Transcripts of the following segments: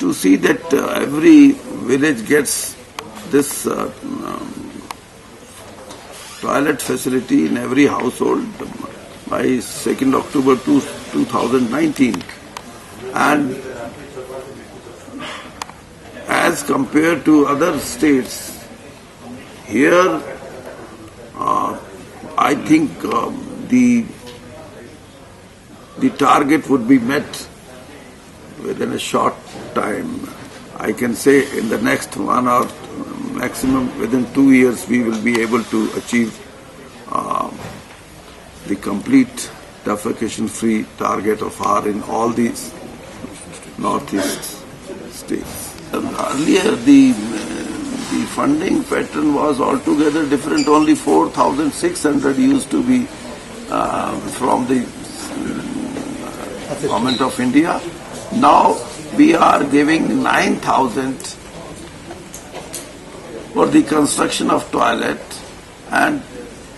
to see that every village gets this toilet facility in every household by 2nd October 2019. And as compared to other states, here I think the target would be met within a short time. I can say in the next 1 or maximum within 2 years we will be able to achieve the complete defecation-free target of R in all these northeast states. Earlier the funding pattern was altogether different. Only 4,600 used to be from the Government of India. Now we are giving 9,000 for the construction of toilet, and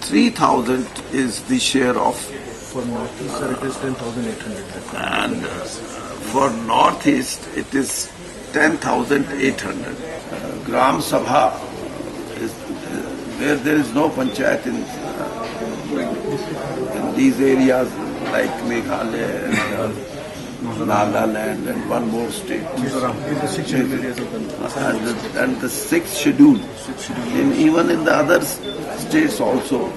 3,000 is the share of. For Northeast, sir, it is 10,800. And for Northeast, it is 10,800. Gram Sabha is where there is no panchayat in these areas like Meghalaya and Nagaland and one more state. And the sixth schedule. Even in the other states also,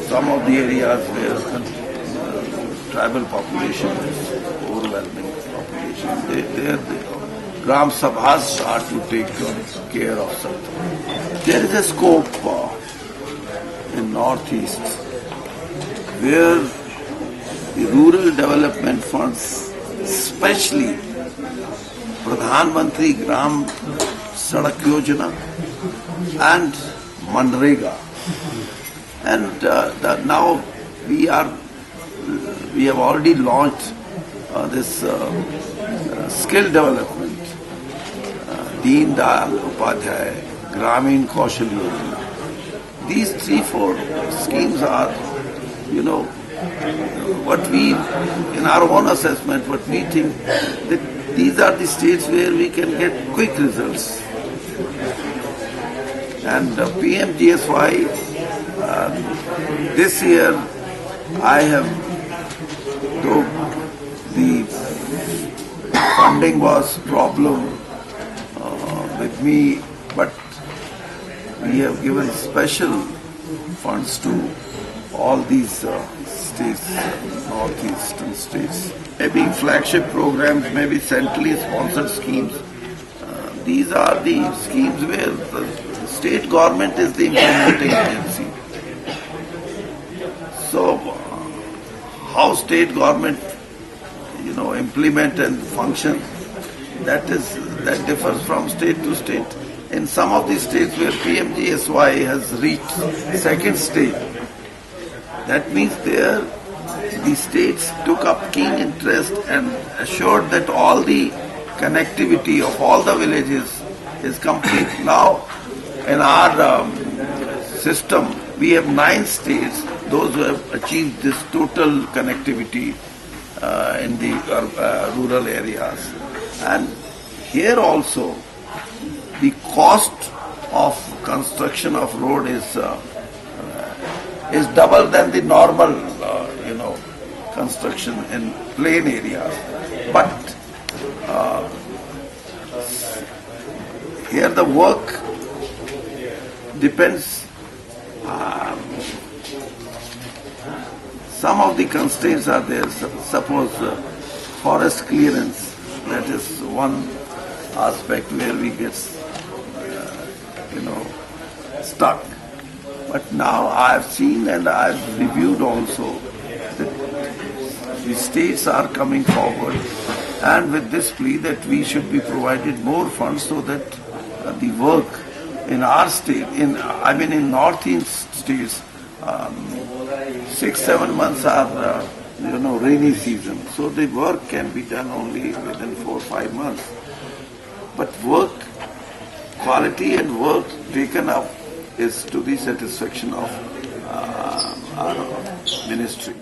some of the areas where tribal population is overwhelming population, there the Gram Sabhas are to take care of something. There is a scope in Northeast where the rural development funds, especially Pradhan Mantri Gram Sadak Yojana and Manrega, and now we have already launched this skill development, Deen Dayal Upadhyay, Gramin Kaushal Yojana. These 3-4 schemes are, what we, in our own assessment, what we think that these are the states where we can get quick results. And PMGSY, this year I have, though the funding was problem with me, but we have given special funds to all these states, northeastern states. Maybe flagship programs, maybe centrally sponsored schemes. These are the schemes where the state government is the implementing agency. So, how state government, implement and function, that differs from state to state. In some of the states where PMGSY has reached second stage, that means there the states took up keen interest and assured that all the connectivity of all the villages is complete. Now, in our system, we have 9 states, those who have achieved this total connectivity in the rural areas. And here also, the cost of construction of road is double than the normal, construction in plain areas. But here the work depends. Some of the constraints are there. Suppose forest clearance, that is one aspect where we get, stuck. But now I have seen and I have reviewed also that the states are coming forward, and with this plea that we should be provided more funds so that the work in our state, in northeast states, 6-7 months are rainy season, so the work can be done only within 4-5 months. But work quality and work taken up is to the satisfaction of our ministry.